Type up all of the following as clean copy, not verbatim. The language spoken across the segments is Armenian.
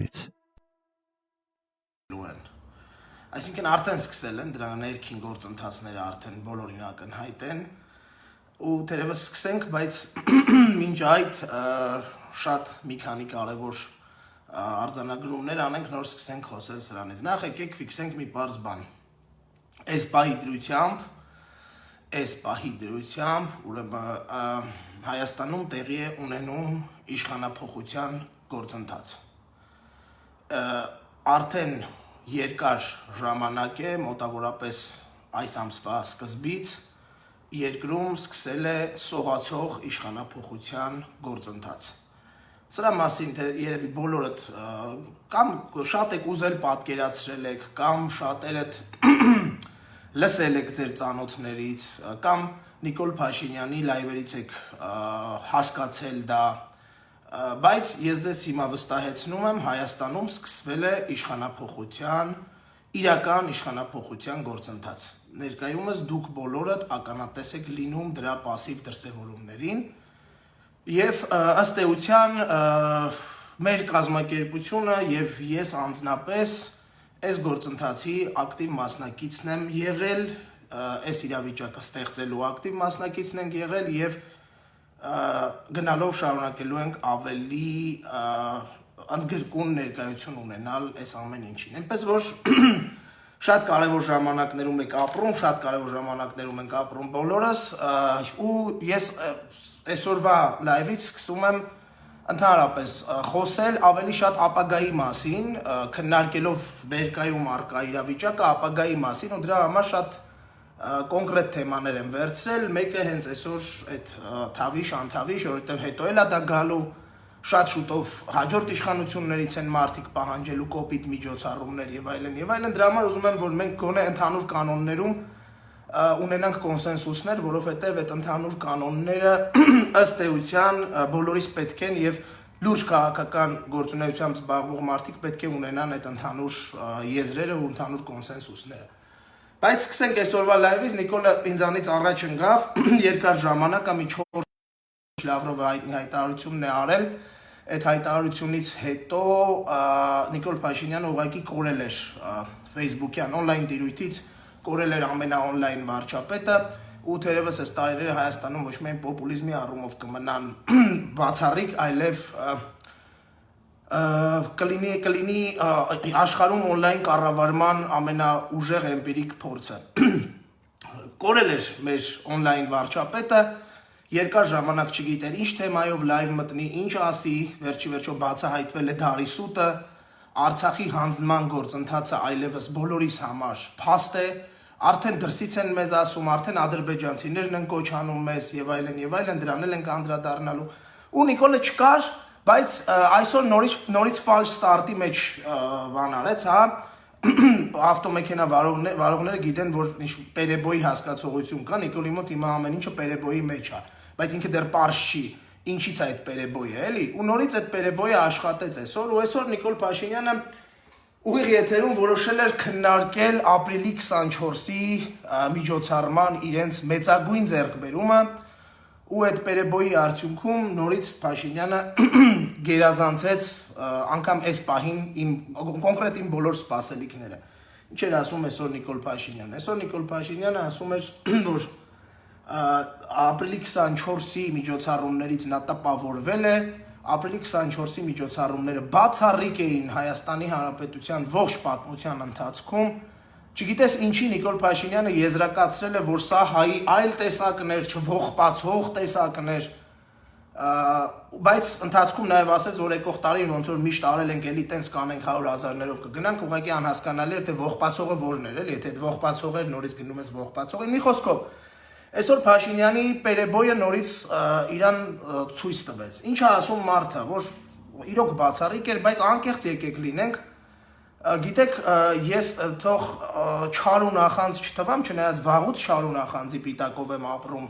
Հայաստանից։ Այսինքն արդեն սկսել են դրա ներքին գործընթացները արդեն բոլորին ակնհայտ են ու թերևս սկսենք, բայց մինչ այդ շատ մի քանի կարևոր արձանագրումներ անենք, նոր սկսենք խոսել սրանից։ Նախ եկեք ֆիքսենք մի պարզ բան։ Այս պահի դրությամբ ուրեմն Հայաստանում տեղի է ունենում իշխանափոխության գործընթաց։ Արդեն երկար ժամանակ է, մոտավորապես այս ամսվա սկզբից երկրում սկսել է սողացող իշխանափոխության գործընթաց։ Սրա մասին երևի բոլորդ կամ շատ եք ուզել պատկերացրել եք, կամ շատերդ լսել եք ձեր ծանոթներից, կամ Նիկոլ Փաշինյանի լայվերից եք հասկացել դա, բայց ես ձեզ հիմա վստահեցնում եմ, Հայաստանում սկսվել է իրական իշխանափոխության գործընթաց։ Ներկայումս դուք բոլորդ ականատես եք լինում դրա պասիվ դրսևորումներին եւ ըստ էության մեր կազմակերպությունը եւ ես անձնապես այս գործընթացի ակտիվ մասնակիցն եմ եղել, այս իրավիճակը ստեղծելու ակտիվ մասնակիցն ենք եղել եւ գնալով շարունակելու ենք ավելի ընդգրկուն ներկայություն ունենալ այս ամեն ինչին։ Այնպես որ շատ կարևոր ժամանակներում եք ապրում, շատ կարևոր ժամանակներում ենք ապրում բոլորս ու ես այսօրվա լայվից սկսում եմ ընդհանրապես խոսել ավելի շատ ապագայի մասին, քննարկելով ներկայում առկա իրավիճակը ապագայի մասին ու դրա համար շատ կոնկրետ թեմաներ եմ վերցրել, մեկը հենց այսօր այդ թավիշ, անթավիշ, որովհետև հետո էլ է դա գալու, շատ շուտով հաջորդ իշխանություններից են մարդիկ պահանջելու կոպիտ միջոցառումներ եւ այլն, դրա համար ուզում եմ, որ մենք գոնե ընդհանուր կանոններում ունենանք կոնսենսուսներ, որովհետև այդ ընդհանուր կանոնները ըստ էության բոլորիս պետք են եւ լուրջ քաղաքական գործունեությամբ զբաղվող մարդիկ պետք է ունենան այդ ընդհանուր եզրերը ու ընդհանուր կոնսենսուսները։ Բայց սկսենք այսօրվա լայվից, Նիկոլը ինձանից առաջ ընկավ, երկար ժամանակ մի 4 Լավրովը հայտնի հայտարարությունն է արել, այդ հայտարարությունից հետո Նիկոլ Փաշինյանը ուղղակի կորել էր Facebook-յան on-line տիրույթից, կորել էր ամենաօնլայն վարչապետը ու թերևս այս տարիները Հայաստանում ոչ միայն պոպուլիզմի առումով կմնան բացառիկ, այլև կլինի աշխարհում on-line կառավարման ամենաուժեղ էմպիրիկ փորձը։ Կորել էր մեր on-line վարչապետը, երկար ժամանակ չգիտեր ինչ թեմայով լայվ մտնի, ինչ ասի, վերջի վերջո բացահայտվել է Դարիսուտը, Արցախի հանձնման գործընթացը այլևս բոլորիս համար փաստ է, արդեն դրսից են մեզ ասում, արդեն ադրբեջանցիներն են կոչ անում մեզ եւ այլն, դրան էլ ենք անդրադառնալու։ Ու Նիկոլը չկար, բայց այսօր նորից false start-ի մեջ բան արեց, հա, ավտոմեքենա վարողները գիտեն, որ պերեբոյի հասկացողություն կա, Նիկոլի մոտ հիմա ամեն ինչը պերեբոյի մեջ է, բայց ինքը դեռ պարզ չի, ինչից է այդ պերեբոյը, էլի, ու նորից այդ պերեբոյը աշխատեց այսօր, ու այսօր Նիկոլ Փաշինյանը ուղիղ եթերում որոշել էր քննարկել ապրիլի 24-ի միջոցառման իրենց մեծագույն ձեռքբերումը ու այդ պերեբոյի արդյունքում նորից Փաշինյանը գերազանցեց անգամ այս պահին կոնկրետ իմ բոլոր սպասելիքները։ Ինչ էր ասում այսօր Նիկոլ Փաշինյանը։ Այսօր Նիկոլ Փաշինյանը ասում էր, որ ապրիլի 24-ի միջոցառումներից նա տպավորվել է, ապրիլի 24-ի միջոցառումները բացառիկ էին Հայաստանի Հանրապետության ողջ պատմության ընթացքում, չգիտես ինչի Նիկոլ Փաշինյանը եզրակացրել է, որ սա հայի այլ տեսակն էր, չողբացող տեսակն էր, բայց ընթացքում նաև ասեց, որ եկող տարին ոնց որ միշտ արել ենք, էլի տենց կանենք 100,000-ներով կգնանք, ուղղակի անհասկանալի էր, թե ողբացողը որն էր, էլի, եթե այդ ողբացողը էր, նորից գնում ես ողբացողին։ Մի խոսքով, այսօր Փաշինյանի պերեբոյը նորից իրան ցույց տվեց։ Ինչ է ասում մարդը, որ իրոք բացառիկ էր, բայց անկեղծ եկեք լինենք, գիտեք, ես թող չարու նախանձ չթվամ, չնայած վաղուց չարու նախանձի պիտակով եմ ապրում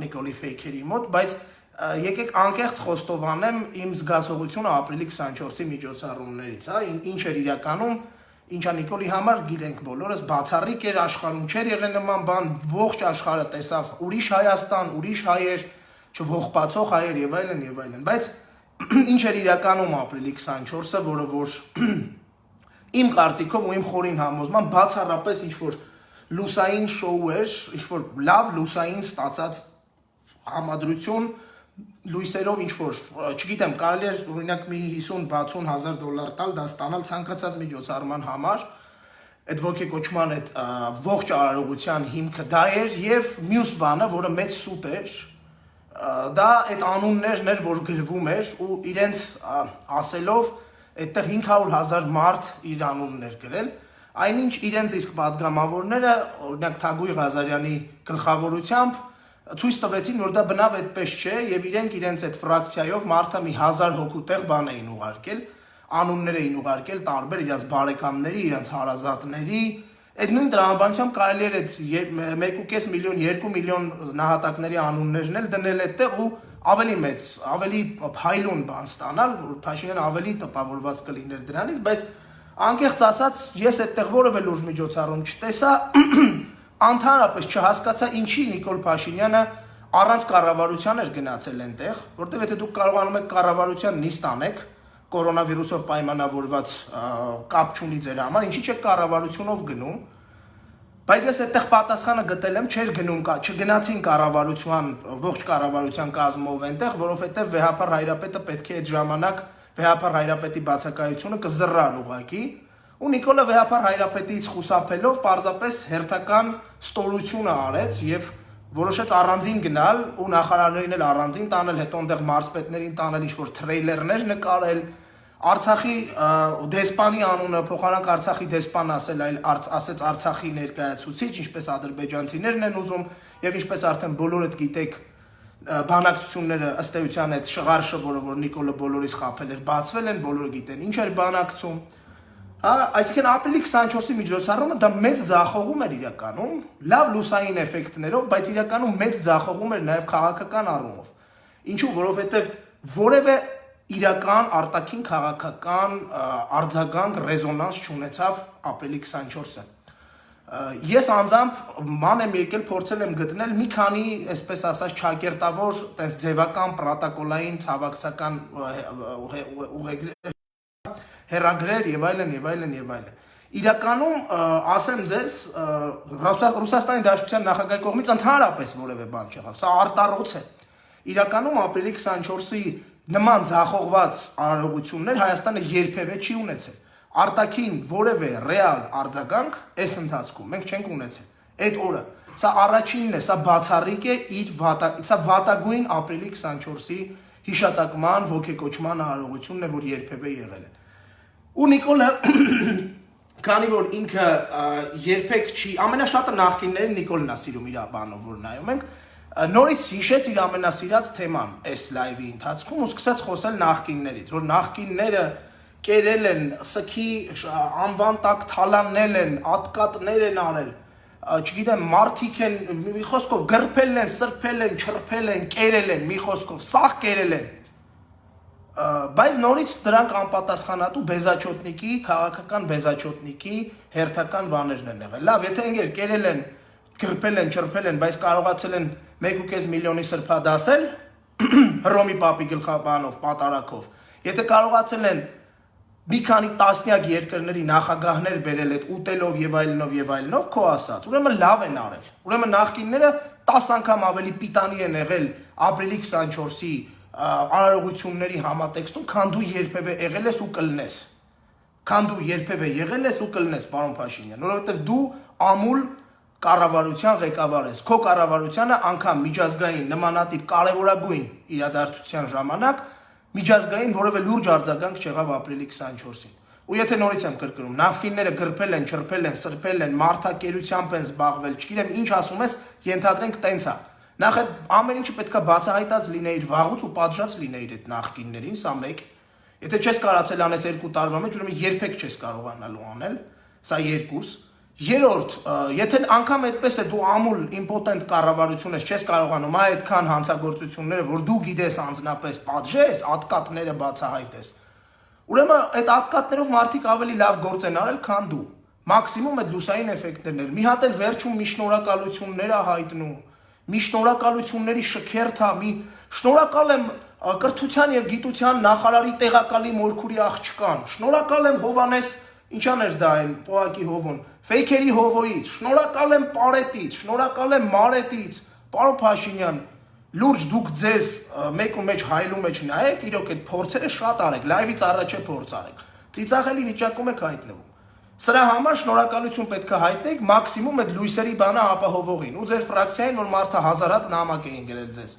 Նիկոլի ֆեյքերի մոտ, բայց եկեք անկեղծ խոստովանեմ իմ զգացողությունը ապրիլի 24-ի միջոցառումներից, հա, ինչ էր իրականում, ինչա Նիկոլի համար գիտենք բոլորս, բացառիկ էր, աշխարհում չէր եղել նման բան, ողջ աշխարհը տեսավ ուրիշ Հայաստան, ուրիշ հայեր, չողբացող հայեր եւ այլն, բայց ինչ էր իրականում ապրիլի 24-ը, որը որ իմ կարծիքով ու իմ խորին համոզմամբ բացառապես ինչ-որ լուսային շոու էր, ինչ-որ լավ լուսային ստացած համադրություն, լույսերով ինչ-որ, չգիտեմ, կարելի էր օրինակ մի 50-60 հազար դոլար տալ, դա ստանալ ցանկացած միջոցառման համար, այդ ոգեկոչման այդ ողջ արարողության հիմքը դա էր եւ մյուս բանը, որը մեծ սուտ էր, դա այդ անուններն էր, որ գրվում էր ու իրենց ասելով այդտեղ 500,000 մարդ իր անունն էր գրել, այնինչ իրենց իսկ պատգամավորները, օրինակ Թագուհի Ղազարյանի գլխավորությամբ ցույց տվեցին, որ դա բնավ այդպես չէ եւ իրենք իրենց այդ ֆրակցիայով մարդը մի 1000 հոգու տեղ բան էին ուղարկել, անուններ էին ուղարկել տարբեր իրենց բարեկամների, իրենց հարազատների, այդ նույն տրամաբանությամբ կարելի էր այդ 1.5 միլիոն, 2 միլիոն նահատակների անուններն էլ դնել այդտեղ ու ավելի մեծ, ավելի փայլուն բան ստանալ, որ Փաշինյանը ավելի տպավորված կլիներ դրանից, բայց անկեղծ ասած ես այդտեղ որևէ լուրջ միջոցառում չտեսա, Անթարապես չհասկացա ինչի Նիկոլ Փաշինյանը առանց կառավարության էր գնացել այնտեղ, որտեղ եթե դուք կարողանում եք կառավարության նիստ անեք, կորոնավիրուսով պայմանավորված կապ չունի ձեր համար, ինչի՞ չեք կառավարությունով գնում, բայց ես այդտեղ պատասխանը գտել եմ, չէր գնում, չգնացին կառավարության, ողջ կառավարության կազմով այնտեղ, որովհետև Վեհապար Հայրապետը պետք է այդ ժամանակ Վեհապար Հայրապետի բացակայությունը կզռար ուղղակի ու Նիկոլը Վեհապար Հայրապետից խուսափելով պարզապես հերթական ստորությունը արեց եւ որոշեց առանձին գնալ ու նախարարներին էլ առանձին տանել, հետո այնտեղ մարզպետներին տանել, ինչ-որ թրեյլերներ նկարել, Արցախի դեսպանի անունը փոխանակ Արցախի դեսպան ասել, այլ ասեց Արցախի ներկայացուցիչ, ինչպես ադրբեջանցիներն են ուզում եւ ինչպես արդեն բոլորդ գիտեք բանակցությունները ըստ էության այդ շղարշը, որը որ Նիկոլը բոլորից խաբել էր, բացվել են, բոլորը գիտեն ինչ էր բանակցում Այսինքն ապրիլի 24-ի միջոցառումը դա մեծ ձախողում էր իրականում, լավ լուսային էֆեկտներով, բայց իրականում մեծ ձախողում էր նաև քաղաքական առումով։ Ինչու, որովհետև որևէ իրական արտաքին քաղաքական արձագանք ռեզոնանս չունեցավ ապրիլի 24-ը։ Ես անձամբ ման եմ եկել փորձել եմ գտնել մի քանի, այսպես ասած, ճակերտավոր, տես ձևական պրոտոկոլային ցավակցական հերագրեր եւ այլն եւ այլն եւ այլն։ Իրականում ասեմ ձեզ, Ռուսաստանի Դաշնության նախագահի կողմից ընդհանրապես որևէ բան չեղավ։ Սա արտառոց է։ Իրականում ապրիլի 24-ի նման ձախողված արարողություններ Հայաստանը երբևէ չի ունեցել։ Արտաքին որևէ ռեալ արձագանք այս ընթացքում մենք չենք ունեցել։ Այդ օրը սա առաջինն է, սա բացառիկ է իր սա վատագույն ապրիլի 24-ի հիշատակման ոգեկոչման արարողությունն է, որ երբևէ եղել է։ Ու Նիկոլը քանի որ ինքը երբեք չի ամենաշատը նախկիններին Նիկոլն է սիրում իր բանով որ նայում ենք նորից հիշեց իր ամենասիրած թեման այս լայվի ընթացքում ու սկսեց խոսել նախկիններից որ նախկինները կերել են սքի անվան տակ թալանել են ատկատներ են արել չգիտեմ մարդիկ են մի խոսքով գրփել են սրբել են չրփել են կերել են մի խոսքով սաղ կերել են բայց նորից դրանք անպատասխանատու բեզաչոտնիկի, քաղաքական բեզաչոտնիկի հերթական բաներն են եղել։ Լավ, եթե ինքեր կերել են, գրփել են, չրփել են, բայց կարողացել են 1.5 միլիոնի սրբադասել Հռոմի պապի գլխաբանով, պատարակով։ Եթե կարողացել են մի քանի տասնյակ երկրների նախագահներ բերել այդ ուտելով եւ այլնով, քո ասած, ուրեմն լավ են արել։ Ուրեմն նախկինները 10 անգամ ավելի պիտանի են եղել ապրիլի 24-ի արարողությունների համատեքստում, քան դու երբևէ եղել ես ու կլնես։ Քան դու երբևէ եղել ես ու կլնես, պարոն Փաշինյան, որովհետև դու ամուլ կառավարության ղեկավար ես։ Քո կառավարությանը անգամ միջազգային նմանատիպ կարևորագույն իրադարձության ժամանակ միջազգային որևէ լուրջ արձագանք չեղավ ապրիլի 24-ին։ Ու եթե նորից եմ կրկնում, նախկինները գրփել են, չրփել են, սրբել են, մարդակերությամբ են զբաղվել, չգիտեմ ինչ ասում ես, ենթադրենք տենց է։ Նախ ամեն ինչը պետքա բացահայտած լինեիր վաղուց ու պատժած լինեիր այդ նախկիններին, սա մեկ։ Եթե չես կարացել անես 2 տարվա մեջ, ուրեմն երբեք չես կարողանալու անել, սա երկուս։ Երրորդ, եթե անգամ այդպես է դու ամուլ իմպոտենտ կառավարություն ես, չես կարողանում այդքան հանցագործությունները, որ դու գիտես անձնապես պատժես, ատկատները բացահայտես։ Ուրեմն այդ ատկատներով մարդիկ ավելի լավ գործ են արել, քան դու։ Մաքսիմում այդ լուսային էֆեկտներն էր։ Մի հատ էլ վերջում մի շնորհակալություններ է հայտնում։ Մի շնորհակալությունների շքերթ է, մի շնորհակալ եմ կրթության եւ գիտության նախարարի տեղակալի Մորքուրի աղջկան, շնորհակալ եմ Հովանես, ինչան էր դա այն պոակի հովոն, ֆեյքերի հովոյից, շնորհակալ եմ Պարետից, շնորհակալ եմ Մարետից, պարոն Փաշինյան, լուրջ դուք ձեզ մեկու մեջ հայլու մեջ նայեք, իրոք այդ փորձերը շատ արեք, լայվից առաջ է փորձ արեք, ծիծաղելի վիճակում եք հայտնվում։ Սրա համար շնորհակալություն պետք է հայտնեք մաքսիմում այդ լույսերի բանը ապահովողին ու ձեր ֆրակցիային, որ մարդը հազար հատ նամակ էին գրել ձեզ։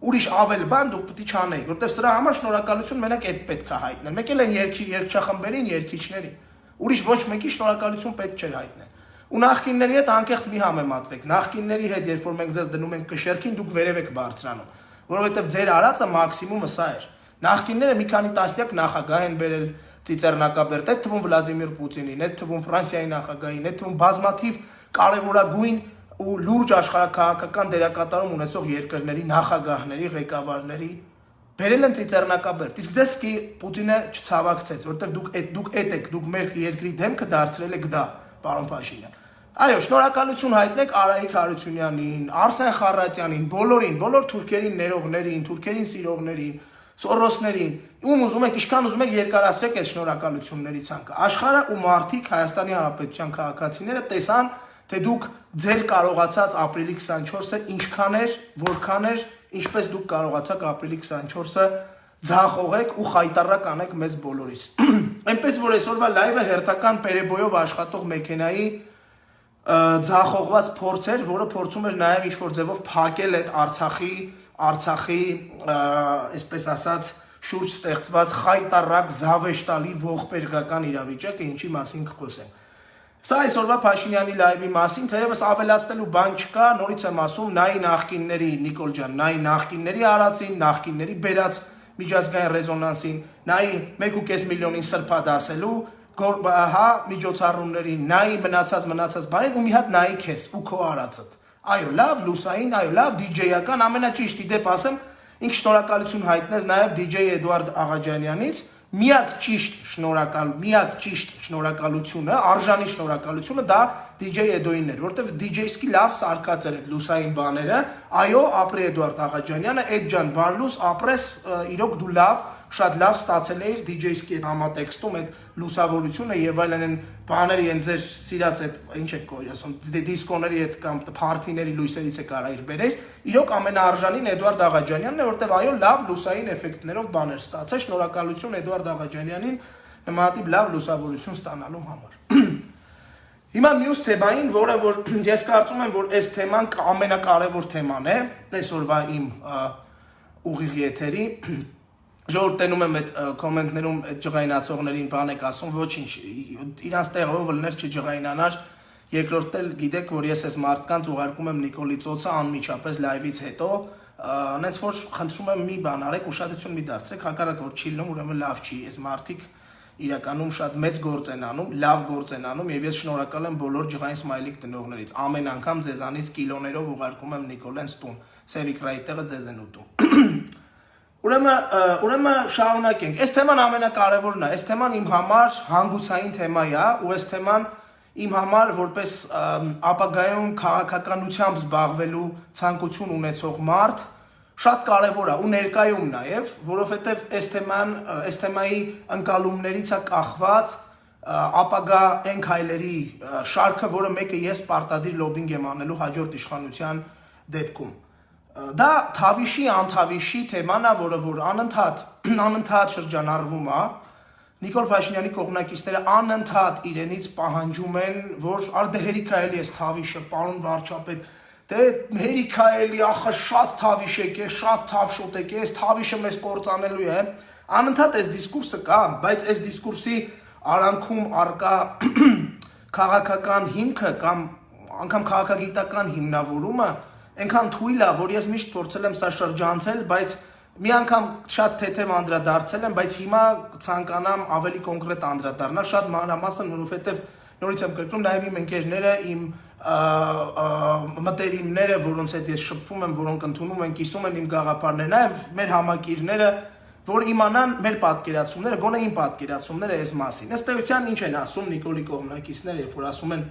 Ուրիշ ավել բան դուք պետք է չանեիք, որտեղ սրա համար շնորհակալություն մենակ այդ պետք է հայտնել։ Մեկ էլ են երգչախմբերին, երգիչներին։ Ուրիշ ոչ մեկի շնորհակալություն պետք չէ հայտնել։ Ու նախկինների հետ անկեղծ մի համեմատվեք։ Նախկինների հետ, երբ որ մենք ձեզ դնում ենք կշերքին, դուք վերև եք բարձրանում, որովհետև ձեր արածը մաքսիմումը սա էր։ Նախկինները մի քանի տասնյակ նախագահ են բերել ծիծեռնակաբերդ, այդ թվում Վլադիմիր Պուտինին, այդ թվում Ֆրանսիայի նախագահին, այդ թվում բազմաթիվ կարևորագույն ու լուրջ աշխարհաքաղաքական դերակատարում ունեցող երկրների նախագահների, ղեկավարների բերել են ծիծեռնակաբերդ։ Իսկ ձեզ կի Պուտինը չցավակցեց, որովհետև դուք եք, դուք մեր երկրի դեմքը դարձրել եք դա, պարոն Փաշինյան։ Այո, շնորհակալություն հայտնեք Արայիկ Հարությունյանին, Արսեն Խառատյանին, բոլոր թուրքերին ներողներին, թուրքերին սիրողներին, Սորոսներին, ում ուզում եք, ինչքան ուզում եք երկարացրեք այդ շնորհակալությունների ցանկը։ Աշխարհը ու մարդիկ Հայաստանի Հանրապետության քաղաքացիները տեսան, թե դուք ձեր կարողացած ապրիլի 24-ը ինչքան էր, որքան էր, ինչպես դուք կարողացաք ապրիլի 24-ը ձախողեք ու խայտարակ անեք մեզ բոլորիս։ Այնպես որ այսօրվա լայվը հերթական պերեբոյով աշխատող մեքենայի ձախողված փորձ էր, որը փորձում էր նաև ինչ-որ ձևով փակել այդ Արցախի, այսպես ասած, շուրջ ստեղծված խայտարակ զավեշտալի ողբերգական իրավիճակը, ինչի մասին կխոսենք։ Սա այսօրվա Փաշինյանի լայվի մասին, թերևս ավելացնելու բան չկա, նորից եմ ասում, նայի նախկինների, Նիկոլ ջան, նայի նախկինների արածին, նախկինների բերած միջազգային ռեզոնանսին, նայի 1.5 միլիոնին սրբադասելու, միջոցառումների, նայի մնացած բանին ու մի հատ նայի քեզ ու քո արածդ։ Այո, լավ լուսային, այո, լավ դիջեյական, ամենաճիշտ իդեպ ասեմ, ինք շնորհակալություն հայտնեց նաև դիջեյ Էդուարդ Աղաջանյանից, միակ ճիշտ շնորհակալությունը, արժանի շնորհակալությունը դա դիջեյ Էդոյինն էր, որտեվ դիջեյսկի լավ սարկած էր այդ լուսային բաները, այո, ապրի Էդուարդ Աղաջանյանը, այդ ջան բարլուս ապրես, իրոք դու շատ լավ ստացել էիր դիջեյսկի այդ համատեքստում այդ լուսավորությունը եւ այլն բաների են ձեր սիրած այդ ինչ է ասում դիսկոների այդ կամ փարթիների լույսերից է կարա իր բերեր իրոք ամենաարժանին Էդուարդ Աղաջանյանն է որտեվ այո լավ լուսային էֆեկտներով բաներ ստացել շնորհակալություն Էդուարդ Աղաջանյանին նմանատիպ լավ լուսավորություն ստանալու համար Հիմա մյուս թեմային, որը որ ես կարծում եմ, որ այս թեման ամենակարևոր թեման է, այսօրվա իմ ուղիղ եթերի Ժողովուրդ տենում եմ այդ կոմենտներում այդ ջղայնացողներին բան եք ասում, ոչինչ, իրանց տեղով լներ չջղայնանար, երկրորդ էլ գիտեք, որ ես այս մարդկանց ուղարկում եմ Նիկոլի ծոցը անմիջապես լայվից հետո, նենց որ խնդրում եմ մի բան արեք, ուշադրություն մի դարձրեք, հակառակ որ չի լինում, ուրեմն լավ չի, այս մարդիկ իրականում շատ մեծ գործ են անում, լավ գործ են անում եւ ես շնորհակալ եմ բոլոր ջղային սմայլիկ տնողներից, ամեն անգամ ձեզանից կիլոներով ուղարկում եմ Նիկոլենց տուն, Սևիկրայի տեղը ձեզ են ուտում Ուրեմն շարունակենք, այս թեման ամենակարևորն է, այս թեման իմ համար հանգուցային թեմա է ու այս թեման իմ համար որպես ապագայում քաղաքականությամբ զբաղվելու ցանկություն ունեցող մարդ շատ կարևոր է ու ներկայում նաև, որովհետև այս թեմայի ընկալումներից է կախված ապագա այն քայլերի շարքը, որը մեկը ես պարտադիր լոբինգ եմ անելու հաջորդ իշխանության դեպքում Դա թավիշի, անթավիշի թեման է, որը որ անընդհատ շրջանառվում է, Նիկոլ Փաշինյանի կողմնակիցները անընդհատ իրենից պահանջում են, որ արդե հերիքա էլի ես թավիշը, պարոն վարչապետ, դե հերիքա էլի, ախր շատ թավիշ եք, շատ թավշոտ եք, այս թավիշը մեզ կործանելու է, անընդհատ այս դիսկուրսը կա, բայց այս դիսկուրսի արանքում առկա քաղաքական հիմքը կամ անգամ քաղաքագիտական հիմնավորումը Այնքան թույլ է, որ ես միշտ փորձել եմ սա շրջանցել, բայց մի անգամ շատ թեթև անդրադարձել եմ, բայց հիմա ցանկանամ ավելի կոնկրետ անդրադառնալ, շատ մանրամասն, որովհետև նորից եմ կրկնում, նաև իմ ընկերները, իմ մտերիմները, որոնց հետ ես շփվում եմ, որոնք ընդունում են, կիսում են իմ գաղափարները, նաև մեր համակիրները, որ իմանան մեր պատկերացումները, գոնե իմ պատկերացումները այս մասին։ Ըստ էության ինչ են ասում Նիկոլի կողմնակիցները, երբ որ ասում են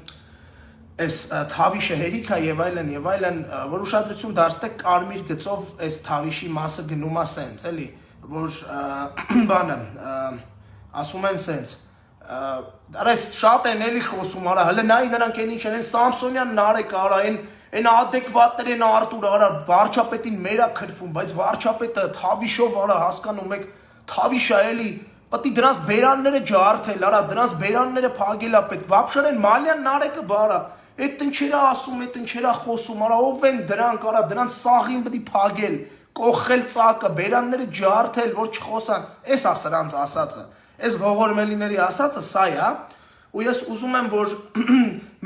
այս թավիշը հերիքա եւ այլն, որ ուշադրություն դարձնեք կարմիր գծով այս թավիշի մասը գնում է սենց, էլի, որ բանը ասում են սենց Արես շատ են էլի խոսում արա, հələ նայ նրանք են ինչ են, Սամսոնյան Նարեկ արա, այն adekvatներ են Արտուր արա, վարչապետին մերա քրվում, բայց վարչապետը թավիշով արա, հասկանում եք, թավիշա էլի, պետք է դրանց բերանները ջարդել, արա, դրանց բերանները փագել է պետք, վաբշարեն Մալյան Նարեկը բարա, այդ ինչերա ասում, այդ ինչերա խոսում, արա, ով են դրանք, արա, դրանց սաղին պետք է փագել, կողել ծակը, բերանները ջարդել, որ չխոսան, էս է սրանց ասածը, այս ողորմելիների ասածը սա է, ու ես ուզում եմ, որ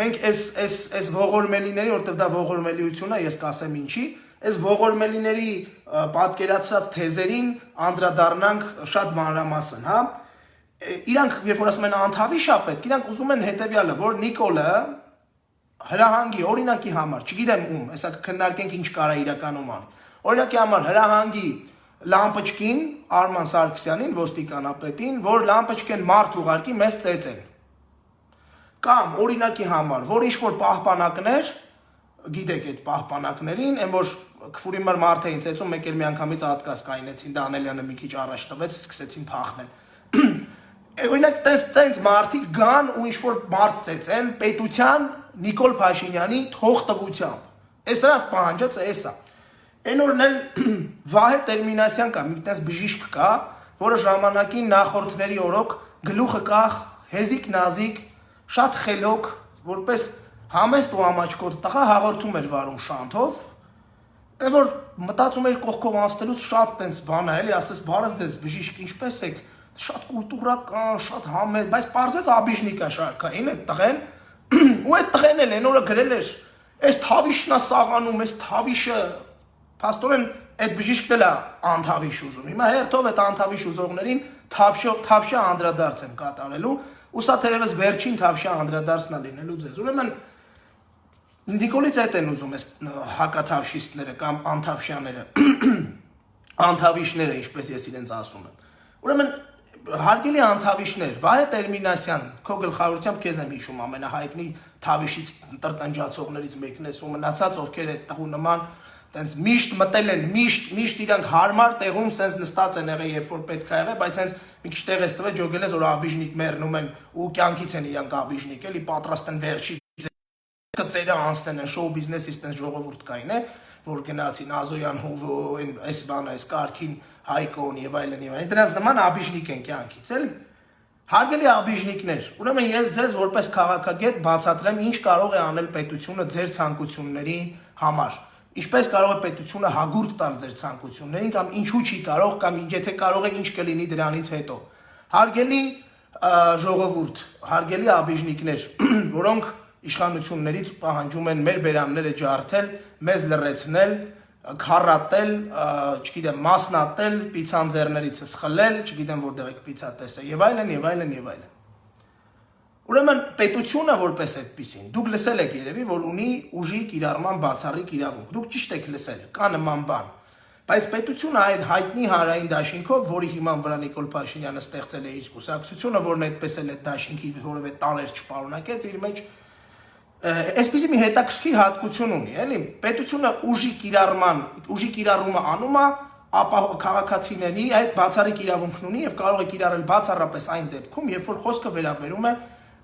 մենք այս ողորմելիների, որտեվ դա ողորմելիություն է, ես կասեմ ինչի, այս ողորմելիների պատկերացրած թեզերին անդրադառնանք շատ մանրամասն, հա։ Իրանք, երբ որ ասում են անթավիշ է պետք, իրանք ուզում են հետևյալը, որ Նիկոլը հրահանգի, օրինակի համար, չգիտեմ ում, հեսա քննարկենք ինչ կարա իրականում անի, օրինակի համար հրահանգի Լամպոչկին, Արման Սարգսյանին, ոստիկանապետին, որ Լամպոչկեն մարդ ուղարկի մեզ ծեծեն։ Կամ օրինակի համար, որ ինչ-որ պահպանակներ, գիտեք այդ պահպանակներին, են որ քֆուրի մր մարդ էին ծեծում, մեկ էլ մի անգամից ատկաս կայնեցին, Դանելյանը մի քիչ առաջ տվեց, սկսեցին փախնել։ Օրինակ տենց մարդիկ գան ու ինչ-որ մարդ ծեծեն պետության Նիկոլ Փաշինյանի թողտվությամբ։ Այս դրանց պահանջածը էսա։ Այն օրն էլ Վահե Տերմինասյան կա, մի տես բժիշկ կա, որը ժամանակին նախորդների օրոք գլուխը կախ, հեզիկ նազիկ, շատ խելոք, որպես համեստ ու ամաչկոտ տղա հաղորդում էր վարում շանթով, որ մտածում էր կողքով անցնելուց շատ տենց բան է, էլի, ասես բարև ձեզ բժիշկ, ինչպես եք, շատ կուլտուրական, շատ համեստ, բայց պարզվեց աբիժնիկա շարքային այդ տղեն, ու այդ տղեն էլ այն օրը գրել էր, այս թավիշն է սաղանում, այս թավիշը Փաստորեն այդ բժիշկն էլ է անթավիշ ուզում։ Հիմա հերթով այդ անթավիշ ուզողներին թավշյա անդրադարձ եմ կատարելու, ու սա թերևս վերջին թավշյա անդրադարձն է լինելու ձեզ։ Ուրեմն Նիկոլից այդ են ուզում այս հակաթավշիստները կամ անթավշյաները, անթավիշները, ինչպես ես իրենց ասում եմ։ Ուրեմն հարգելի անթավիշներ, Վահե Տերմինասյան, քո գլխավորությամբ քեզ եմ հիշում ամենահայտնի թավիշից տրտնջացողներից մեկն ես ու մնացած ովքեր այդ տղու նման Տենց միշտ մտել են, միշտ իրանք հարմար տեղում սենց նստած են եղել, երբ որ պետք է եղել, բայց սենց մի քիչ տեղ ես տվել, ջոգել ես, որ աբիժնիկ մեռնում են ու կյանքից են իրանք աբիժնիկ, էլի պատրաստ են վերջի կծերը անցնեն են, շոու բիզնեսից տենց ժողովուրդ կային, որ գնացին Ազոյան Հովո, այս բանը, այս կարգին Հայկոն եւ այլն։ Դրանց նման աբիժնիկ են կյանքից, էլի։ Հարգելի աբիժնիկներ, ուրեմն ես ձեզ որպես քաղաքագետ բացատրեմ, ինչ կարող է անել պետությունը ձեր ցանկությունների համար։ Ինչպես կարող է պետությունը հագուրդ տալ ձեր ցանկություններին կամ ինչու չի կարող կամ եթե կարող է ինչ կլինի դրանից հետո։ Հարգելի ժողովուրդ, հարգելի աբիժնիկներ, որոնք իշխանություններից պահանջում են մեր բերանները ջարդել, մեզ լռեցնել, քառատել, չգիտեմ, մասնատել, պիցան ձեռներիցս խլել, չգիտեմ որտեղ եք պիցա տեսել եւ այլն եւ այլն եւ այլն։ Ուրեմն պետությունը որպես այդպիսին, դուք լսել եք երևի, որ ունի ուժի կիրառման բացառիկ իրավունք, դուք ճիշտ եք լսել, կա նման բան, բայց պետությունը այդ հայտնի հանրային դաշինքով, որի հիման վրա Նիկոլ Փաշինյանը ստեղծել է իր կուսակցությունը, որն այդպես էլ այդ դաշինքի որևէ տարեր չպարունակեց իր մեջ, այսպիսի մի հետաքրքիր հատկություն ունի, էլի, պետությունը ուժի կիրառումը անում է, ապա քաղաքացիների այդ բացառիկ իրավունքն ունի եւ կարող է կիրառել բացառապես այն դեպքում, երբ որ խոսքը վերաբերում է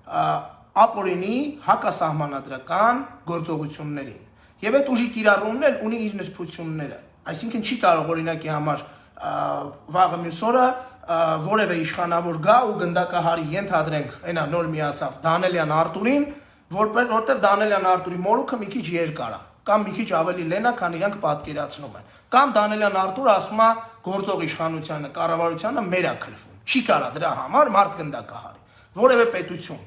ապօրինի հակասահմանադրական գործողություններին։ Եվ այդ ուժի կիրառումն էլ ունի իր նրբությունները։ Այսինքն չի կարող օրինակի համար վաղը մյուս օրը որևէ իշխանավոր գա ու գնդակահարի ենթադրենք, այնա նոր միացավ Դանելյան Արտուրին, որտեղ Դանելյան Արտուրի մորուքը մի քիչ երկար է, կամ մի քիչ ավելի լեն է, քան իրանք պատկերացնում են։ Կամ Դանելյան Արտուրը ասում է գործող իշխանությանը, կառավարությանը մեր է քրվում։ Չի կարա դրա համար մարդ գնդակահարի։ Որևէ պետություն,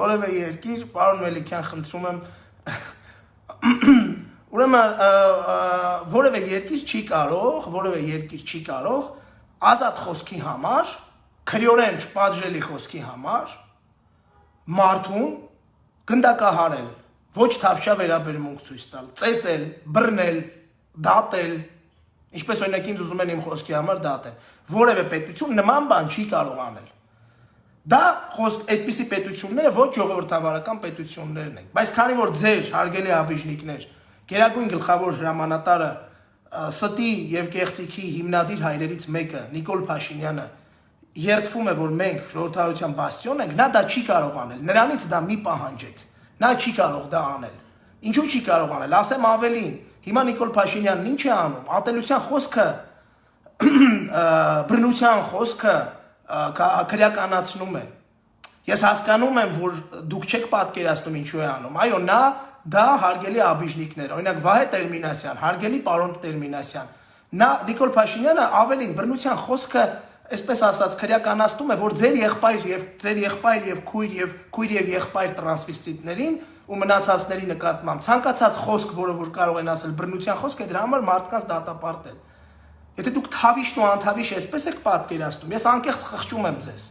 որևէ երկիր, պարոն Մելիքյան, խնդրում եմ, ուրեմն որևէ երկիր չի կարող ազատ խոսքի համար, քրեորեն չպատժելի խոսքի համար մարդուն գնդակահարել, ոչ թավշյա վերաբերմունք ցույց տալ, ծեծել, բռնել, դատել, ինչպես օրինակ ինձ ուզում են իմ խոսքի համար դատել։ Որևէ պետություն նման բան չի կարող անել։ Դա խոսք այդպիսի պետությունները ոչ ժողովրդավարական պետություններն են։ Բայց քանի որ ձեր հարգելի աբիժնիկներ, Գերագույն գլխավոր հրամանատարը ստի եւ կեղծիքի հիմնադիր հայրերից մեկը Նիկոլ Փաշինյանը երդվում է, որ մենք ժողովրդավարության բաստիոն ենք, նա դա չի կարող անել։ Նրանից դա մի պահանջեք։ Նա չի կարող դա անել։ Ինչու չի կարող անել։ Ասեմ ավելին, հիմա Նիկոլ Փաշինյանն ինչ է անում։ Ատելության խոսքը, բռնության խոսքը քրեականացնում է։ Ես հասկանում եմ, որ դուք չեք պատկերացնում ինչու է անում։ Այո, նա դա հարգելի աբիժնիկներ, օրինակ Վահե Տերմինասյան, հարգելի պարոն Տերմինասյան, նա Նիկոլ Փաշինյանը ավելին բռնության խոսքը, այսպես ասած, քրեականացնում է, որ ձեր եղբայր եւ քույր եւ եղբայր տրանսվեստիտներին ու մնացածների նկատմամբ ցանկացած խոսք, որը որ կարող են ասել բռնության խոսք է, դրա համար մարդկանց դատապարտել։ Եթե դուք թավիշն ու անթավիշ այսպես եք պատկերացնում, ես անկեղծ խղճում եմ ձեզ։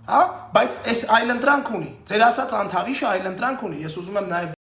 Հա, բայց այս այլընտրանք ունի։ Ձեր ասած անթավիշը այլընտրանք ունի։ Ես ուզում եմ նաև